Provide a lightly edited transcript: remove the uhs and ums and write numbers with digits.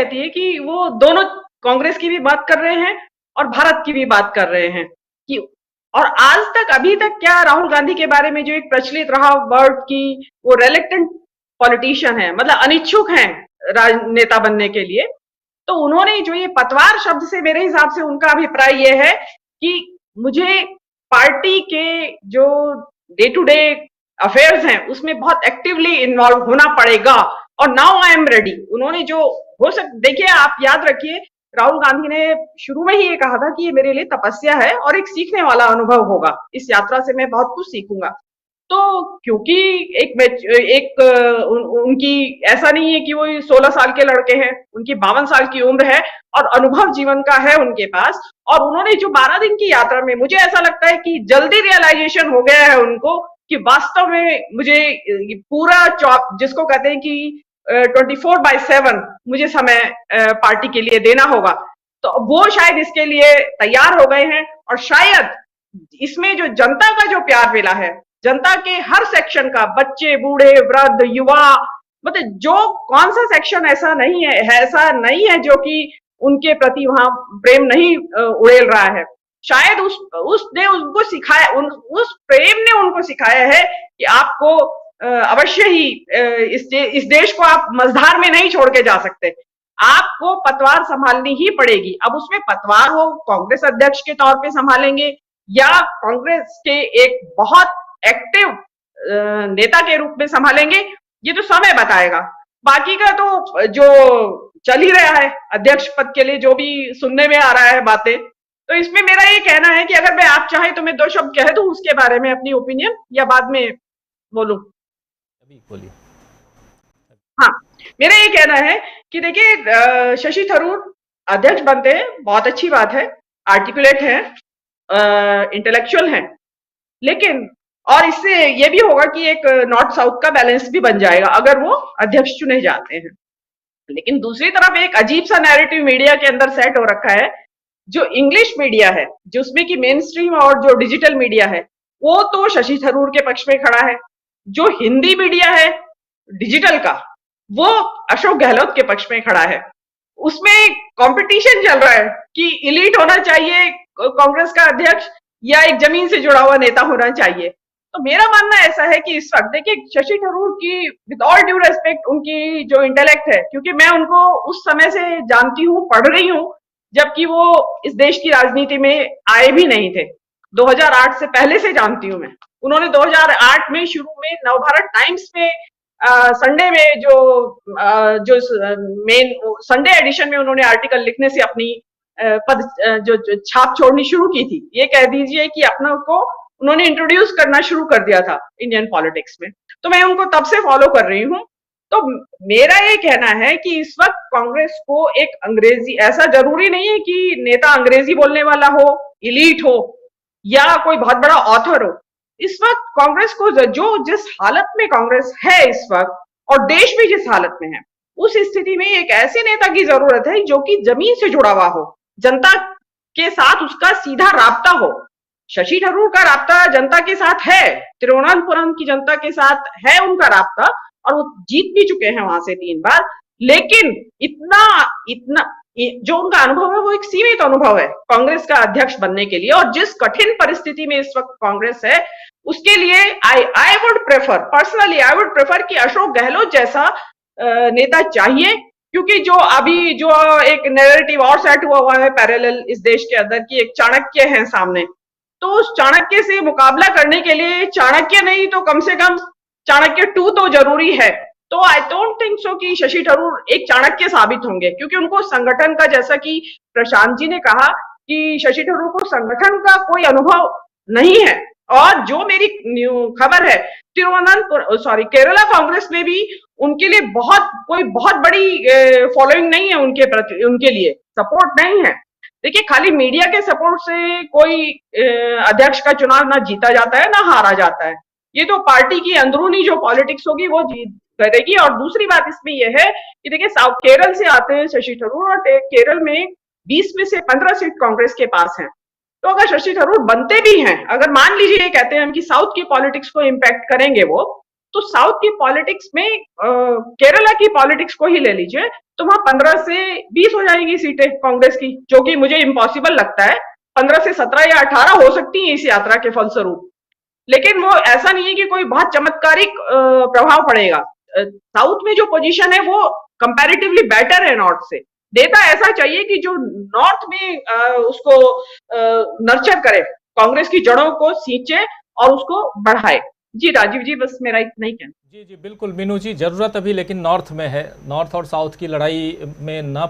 कहती है कि वो दोनों कांग्रेस की भी बात कर रहे हैं और भारत की भी बात कर रहे हैं कि, और आज तक अभी तक क्या राहुल गांधी के बारे में जो एक प्रचलित रहा वर्ड की वो रेलेक्टेंट पॉलिटिशियन है, मतलब अनिच्छुक हैं राजनेता बनने के लिए। तो उन्होंने जो ये पतवार शब्द से, मेरे हिसाब से उनका अभिप्राय ये है कि मुझे पार्टी के जो डे टू डे अफेयर्स हैं उसमें बहुत एक्टिवली इन्वॉल्व होना पड़ेगा और नाउ आई एम रेडी। उन्होंने जो हो सक, देखिए आप याद रखिए राहुल गांधी ने शुरू में ही ये कहा था कि ये मेरे लिए तपस्या है और एक सीखने वाला अनुभव होगा, इस यात्रा से मैं बहुत कुछ सीखूंगा। तो क्योंकि उनकी ऐसा नहीं है कि वो 16 साल के लड़के हैं, उनकी 52 साल की उम्र है और अनुभव जीवन का है उनके पास। और उन्होंने जो 12 दिन की यात्रा में, मुझे ऐसा लगता है कि जल्दी रियलाइजेशन हो गया है उनको कि वास्तव में मुझे पूरा चॉप, जिसको कहते हैं कि 24/7 मुझे समय पार्टी के लिए देना होगा, तो वो शायद इसके लिए तैयार हो गए हैं। और शायद इसमें जो जनता का जो प्यार मिला है, जनता के हर सेक्शन का, बच्चे, बूढ़े, वृद्ध, युवा, मतलब जो कौन सा सेक्शन ऐसा नहीं है जो कि उनके प्रति वहां प्रेम नहीं उड़ेल रहा है। शायद उसने उनको सिखाया, उस प्रेम ने उनको सिखाया है कि आपको अवश्य ही इस देश को आप मझधार में नहीं छोड़ के जा सकते, आपको पतवार संभालनी ही पड़ेगी। अब उसमें पतवार हो कांग्रेस अध्यक्ष के तौर पे संभालेंगे या कांग्रेस के एक बहुत एक्टिव नेता के रूप में संभालेंगे, ये तो समय बताएगा। बाकी का तो जो चल ही रहा है अध्यक्ष पद के लिए, जो भी सुनने में आ रहा है बातें, तो इसमें मेरा ये कहना है कि अगर मैं, आप चाहे तो मैं 2 शब्द कह दूं उसके बारे में, अपनी ओपिनियन, या बाद में बोलूं? अभी बोलिए। हाँ, मेरा ये कहना है कि देखिए शशि थरूर अध्यक्ष बनते हैं, बहुत अच्छी बात है, आर्टिकुलेट है, इंटेलेक्चुअल है, लेकिन और इससे ये भी होगा कि एक नॉर्थ साउथ का बैलेंस भी बन जाएगा अगर वो अध्यक्ष चुने जाते हैं। लेकिन दूसरी तरफ एक अजीब सा नैरेटिव मीडिया के अंदर सेट हो रखा है, जो इंग्लिश मीडिया है, जिसमें कि मेन स्ट्रीम और जो डिजिटल मीडिया है, वो तो शशि थरूर के पक्ष में खड़ा है। जो हिंदी मीडिया है डिजिटल का, वो अशोक गहलोत के पक्ष में खड़ा है। उसमें कंपटीशन चल रहा है कि इलीट होना चाहिए कांग्रेस का अध्यक्ष या एक जमीन से जुड़ा हुआ नेता होना चाहिए। तो मेरा मानना ऐसा है कि इस वक्त देखिए शशि थरूर की, विद ऑल ड्यू रेस्पेक्ट, उनकी जो इंटेलेक्ट है, क्योंकि मैं उनको उस समय से जानती हूँ, पढ़ रही हूँ, जबकि वो इस देश की राजनीति में आए भी नहीं थे। 2008 से पहले से जानती हूँ मैं। उन्होंने 2008 में शुरू में नवभारत टाइम्स में संडे में जो मेन संडे एडिशन में उन्होंने आर्टिकल लिखने से अपनी जो छाप छोड़नी शुरू की थी। ये कह दीजिए कि अपना को उन्होंने इंट्रोड्यूस करना शुरू कर दिया था इंडियन पॉलिटिक्स में। तो मैं उनको तब से फॉलो कर रही हूँ। तो मेरा ये कहना है कि इस वक्त कांग्रेस को एक अंग्रेजी, ऐसा जरूरी नहीं है कि नेता अंग्रेजी बोलने वाला हो, इलीट हो या कोई बहुत बड़ा ऑथर हो। इस वक्त कांग्रेस को जो जिस हालत में कांग्रेस है इस वक्त, और देश भी जिस हालत में है, उस स्थिति में एक ऐसे नेता की जरूरत है जो कि जमीन से जुड़ा हुआ हो, जनता के साथ उसका सीधा राब्ता हो। शशि थरूर का राब्ता जनता के साथ है, तिरुवनंतपुरम की जनता के साथ है उनका राब्ता, और वो जीत भी चुके हैं वहां से 3 बार। लेकिन इतना जो उनका अनुभव है वो एक सीमित अनुभव है कांग्रेस का अध्यक्ष बनने के लिए। और जिस कठिन परिस्थिति में इस वक्त कांग्रेस है, उसके लिए I would prefer, personally I would prefer कि अशोक गहलोत जैसा नेता चाहिए। क्योंकि जो अभी जो एक नैरेटिव और सेट हुआ है पैरेलल इस देश के अंदर की, एक चाणक्य है सामने, तो उस चाणक्य से मुकाबला करने के लिए चाणक्य नहीं तो कम से कम चाणक्य 2 तो जरूरी है। तो आई डोंट थिंक सो कि शशि थरूर एक चाणक्य साबित होंगे, क्योंकि उनको संगठन का, जैसा कि प्रशांत जी ने कहा कि शशि थरूर को संगठन का कोई अनुभव नहीं है। और जो मेरी खबर है, केरला कांग्रेस में भी उनके लिए बहुत बड़ी फॉलोइंग नहीं है, उनके लिए सपोर्ट नहीं है। देखिए खाली मीडिया के सपोर्ट से कोई अध्यक्ष का चुनाव ना जीता जाता है ना हारा जाता है। ये तो पार्टी की अंदरूनी जो पॉलिटिक्स होगी वो जीत करेगी। और दूसरी बात इसमें यह है कि देखिए केरल से आते हैं शशि थरूर, और केरल में 20 में से 15 सीट कांग्रेस के पास हैं। तो अगर शशि थरूर बनते भी हैं, अगर मान लीजिए कहते हैं हम कि साउथ की पॉलिटिक्स को इम्पैक्ट करेंगे वो, तो साउथ की पॉलिटिक्स में केरला की पॉलिटिक्स को ही ले लीजिए, तो वहां 15 से 20 हो जाएगी सीटें कांग्रेस की, जो कि मुझे इम्पॉसिबल लगता है। 15 से 17 या 18 हो सकती हैं इस यात्रा के फलस्वरूप। लेकिन वो ऐसा नहीं है कि कोई बहुत चमत्कारिक प्रभाव पड़ेगा। साउथ में जो पोजीशन है वो कंपैरेटिवली बेटर है नॉर्थ से। नेता ऐसा चाहिए कि जो नॉर्थ में उसको नर्चर करे, कांग्रेस की जड़ों को सींचे और उसको बढ़ाए। जी राजीव जी, बस मेरा इतना ही कहना। जी जी बिल्कुल मीनू जी, ज़रूरत अभी लेकिन नॉर्थ में है। नॉर्थ और साउथ की लड़ाई में ना